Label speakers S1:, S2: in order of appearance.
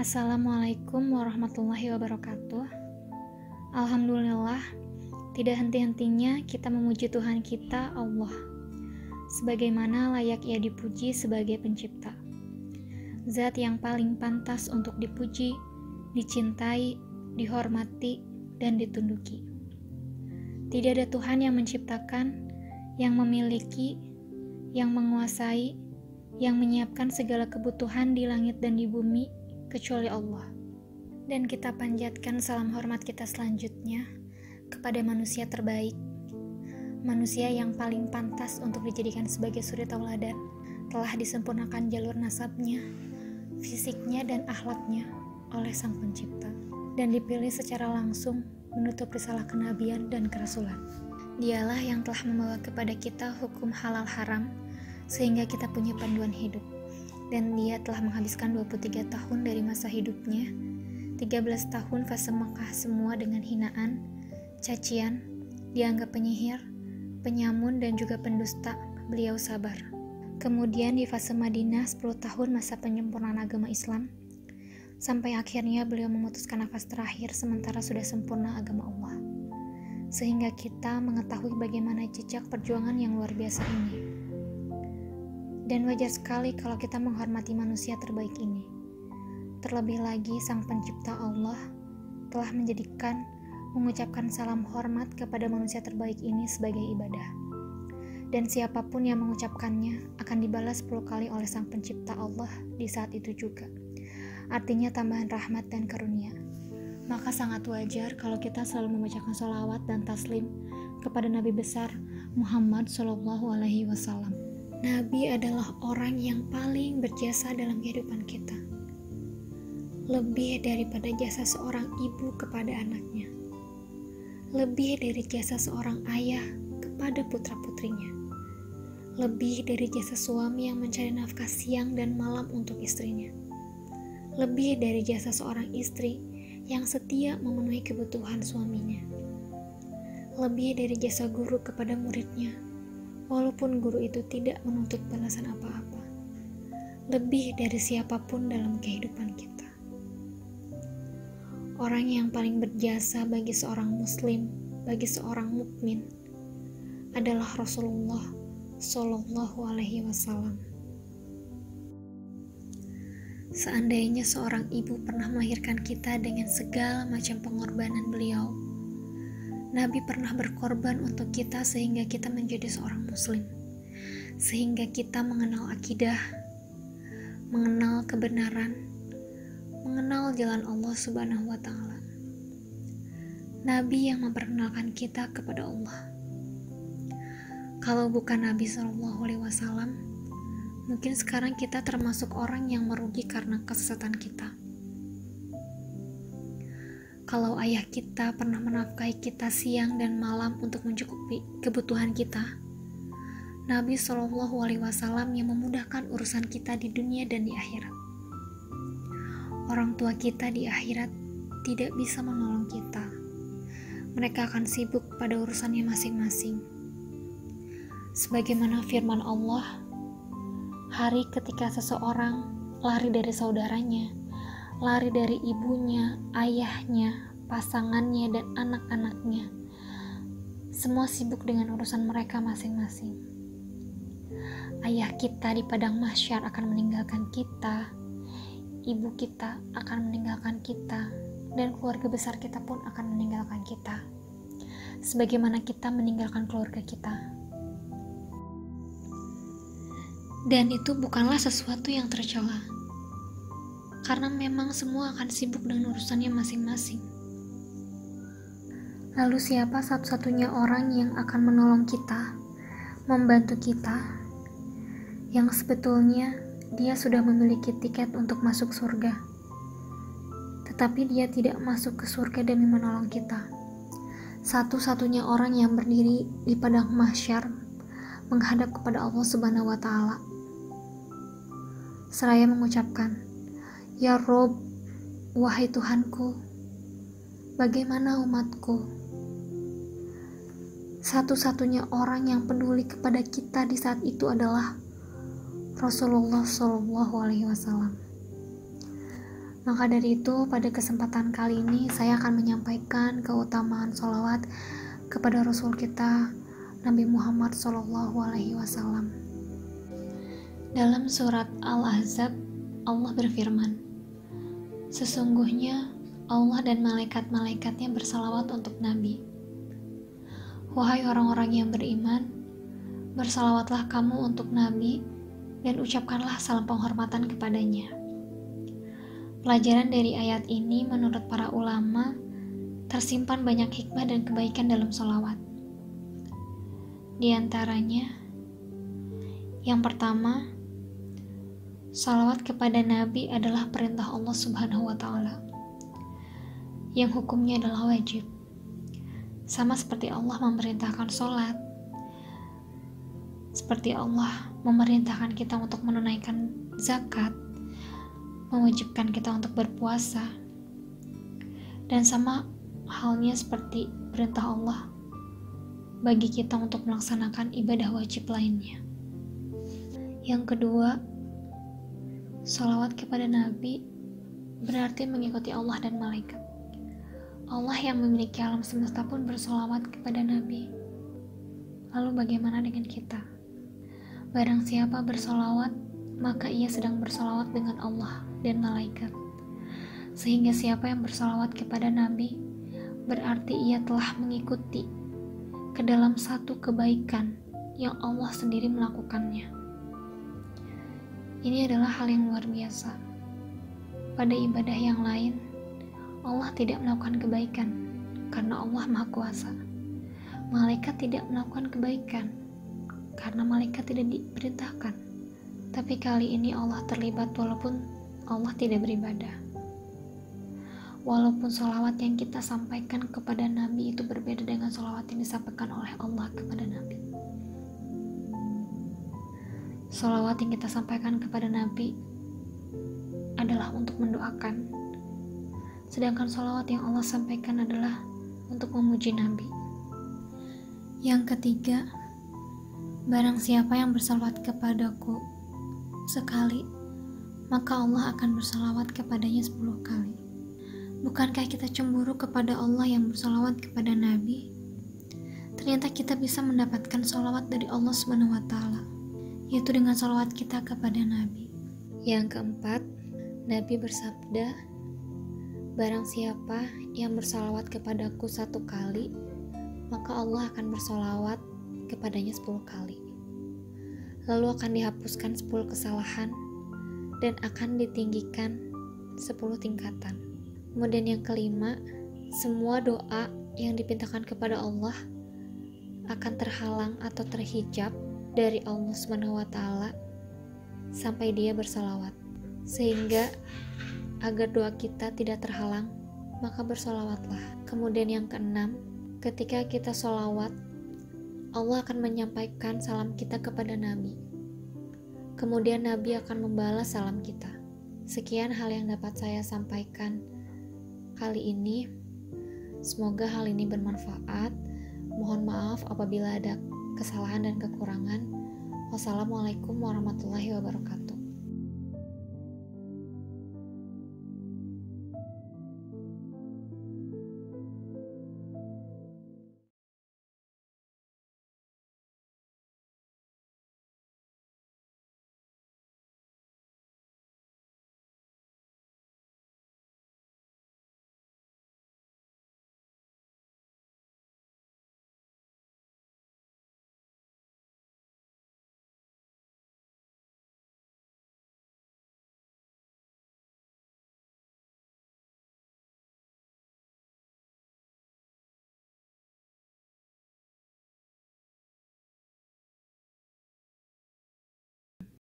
S1: Assalamualaikum warahmatullahi wabarakatuh. Alhamdulillah, tidak henti-hentinya kita memuji Tuhan kita, Allah, sebagaimana layak Ia dipuji sebagai pencipta. Zat yang paling pantas untuk dipuji, dicintai, dihormati, dan ditunduki. Tidak ada Tuhan yang menciptakan, yang memiliki, yang menguasai, yang menyiapkan segala kebutuhan di langit dan di bumi, kecuali Allah. Dan kita panjatkan salam hormat kita selanjutnya kepada manusia terbaik, manusia yang paling pantas untuk dijadikan sebagai suri tauladan, telah disempurnakan jalur nasabnya, fisiknya dan akhlaknya oleh Sang Pencipta, dan dipilih secara langsung menutup risalah kenabian dan kerasulan. Dialah yang telah membawa kepada kita hukum halal haram sehingga kita punya panduan hidup. Dan dia telah menghabiskan 23 tahun dari masa hidupnya, 13 tahun fase Mekah semua dengan hinaan, cacian, dianggap penyihir, penyamun dan juga pendusta. Beliau sabar. Kemudian di fase Madinah 10 tahun masa penyempurnaan agama Islam, sampai akhirnya beliau memutuskan nafas terakhir sementara sudah sempurna agama Allah. Sehingga kita mengetahui bagaimana jejak perjuangan yang luar biasa ini. Dan wajar sekali kalau kita menghormati manusia terbaik ini. Terlebih lagi Sang Pencipta Allah telah mengucapkan salam hormat kepada manusia terbaik ini sebagai ibadah. Dan siapapun yang mengucapkannya akan dibalas 10 kali oleh Sang Pencipta Allah di saat itu juga. Artinya tambahan rahmat dan karunia. Maka sangat wajar kalau kita selalu membacakan sholawat dan taslim kepada Nabi besar Muhammad SAW. Nabi adalah orang yang paling berjasa dalam kehidupan kita. Lebih daripada jasa seorang ibu kepada anaknya. Lebih dari jasa seorang ayah kepada putra-putrinya. Lebih dari jasa suami yang mencari nafkah siang dan malam untuk istrinya. Lebih dari jasa seorang istri yang setia memenuhi kebutuhan suaminya. Lebih dari jasa guru kepada muridnya, walaupun guru itu tidak menuntut balasan apa-apa. Lebih dari siapapun dalam kehidupan kita. Orang yang paling berjasa bagi seorang muslim, bagi seorang mukmin adalah Rasulullah Shallallahu Alaihi Wasallam. Seandainya seorang ibu pernah melahirkan kita dengan segala macam pengorbanan beliau, Nabi pernah berkorban untuk kita sehingga kita menjadi seorang muslim, sehingga kita mengenal akidah, mengenal kebenaran, mengenal jalan Allah Subhanahu wa Ta'ala. Nabi yang memperkenalkan kita kepada Allah. Kalau bukan Nabi SAW, mungkin sekarang kita termasuk orang yang merugi karena kesesatan kita. Kalau ayah kita pernah menafkahi kita siang dan malam untuk mencukupi kebutuhan kita, Nabi SAW yang memudahkan urusan kita di dunia dan di akhirat. Orang tua kita di akhirat tidak bisa menolong kita. Mereka akan sibuk pada urusannya masing-masing. Sebagaimana firman Allah, hari ketika seseorang lari dari saudaranya, lari dari ibunya, ayahnya, pasangannya, dan anak-anaknya. Semua sibuk dengan urusan mereka masing-masing. Ayah kita di padang mahsyar akan meninggalkan kita, ibu kita akan meninggalkan kita, dan keluarga besar kita pun akan meninggalkan kita. Sebagaimana kita meninggalkan keluarga kita. Dan itu bukanlah sesuatu yang tercela. Karena memang semua akan sibuk dengan urusannya masing-masing. Lalu siapa satu-satunya orang yang akan menolong kita, membantu kita, yang sebetulnya dia sudah memiliki tiket untuk masuk surga, tetapi dia tidak masuk ke surga demi menolong kita. Satu-satunya orang yang berdiri di padang mahsyar menghadap kepada Allah Subhanahu wa Ta'ala, seraya mengucapkan, "Ya Rob, wahai Tuhanku, bagaimana umatku?" Satu-satunya orang yang peduli kepada kita di saat itu adalah Rasulullah SAW. Maka dari itu, pada kesempatan kali ini saya akan menyampaikan keutamaan sholawat kepada Rasul kita, Nabi Muhammad SAW. Dalam surat Al-Ahzab, Allah berfirman, "Sesungguhnya Allah dan malaikat-malaikatnya bersalawat untuk Nabi. Wahai orang-orang yang beriman, bersalawatlah kamu untuk Nabi dan ucapkanlah salam penghormatan kepadanya." Pelajaran dari ayat ini menurut para ulama tersimpan banyak hikmah dan kebaikan dalam sholawat. Di antaranya, yang pertama, sholawat kepada Nabi adalah perintah Allah Subhanahu wa Ta'ala, yang hukumnya adalah wajib. Sama seperti Allah memerintahkan sholat, seperti Allah memerintahkan kita untuk menunaikan zakat, mewajibkan kita untuk berpuasa, dan sama halnya seperti perintah Allah bagi kita untuk melaksanakan ibadah wajib lainnya. Yang kedua, sholawat kepada Nabi berarti mengikuti Allah dan malaikat. Allah yang memiliki alam semesta pun bersolawat kepada Nabi. Lalu bagaimana dengan kita? Barang siapa bersolawat, maka ia sedang bersolawat dengan Allah dan malaikat. Sehingga siapa yang bersolawat kepada Nabi, berarti ia telah mengikuti ke dalam satu kebaikan yang Allah sendiri melakukannya. Ini adalah hal yang luar biasa. Pada ibadah yang lain, Allah tidak melakukan kebaikan karena Allah Maha Kuasa. Malaikat tidak melakukan kebaikan karena malaikat tidak diperintahkan. Tapi kali ini Allah terlibat walaupun Allah tidak beribadah. Walaupun sholawat yang kita sampaikan kepada Nabi itu berbeda dengan sholawat yang disampaikan oleh Allah kepada Nabi. Sholawat yang kita sampaikan kepada Nabi adalah untuk mendoakan, sedangkan sholawat yang Allah sampaikan adalah untuk memuji Nabi. Yang ketiga, barang siapa yang bersalawat kepadaku sekali, maka Allah akan bersalawat kepadanya 10 kali. Bukankah kita cemburu kepada Allah yang bersalawat kepada Nabi? Ternyata kita bisa mendapatkan salawat dari Allah SWT, yaitu dengan salawat kita kepada Nabi. Yang keempat, Nabi bersabda, "Barang siapa yang bersalawat kepadaku 1 kali, maka Allah akan bersalawat kepadanya 10 kali. Lalu akan dihapuskan 10 kesalahan dan akan ditinggikan 10 tingkatan." Kemudian yang kelima, semua doa yang dipintakan kepada Allah akan terhalang atau terhijab dari Allah SWT sampai dia bersalawat. Sehingga agar doa kita tidak terhalang, maka bersalawatlah. Kemudian yang keenam, ketika kita salawat, Allah akan menyampaikan salam kita kepada Nabi. Kemudian Nabi akan membalas salam kita. Sekian hal yang dapat saya sampaikan kali ini. Semoga hal ini bermanfaat. Mohon maaf apabila ada kesalahan dan kekurangan. Wassalamualaikum warahmatullahi wabarakatuh.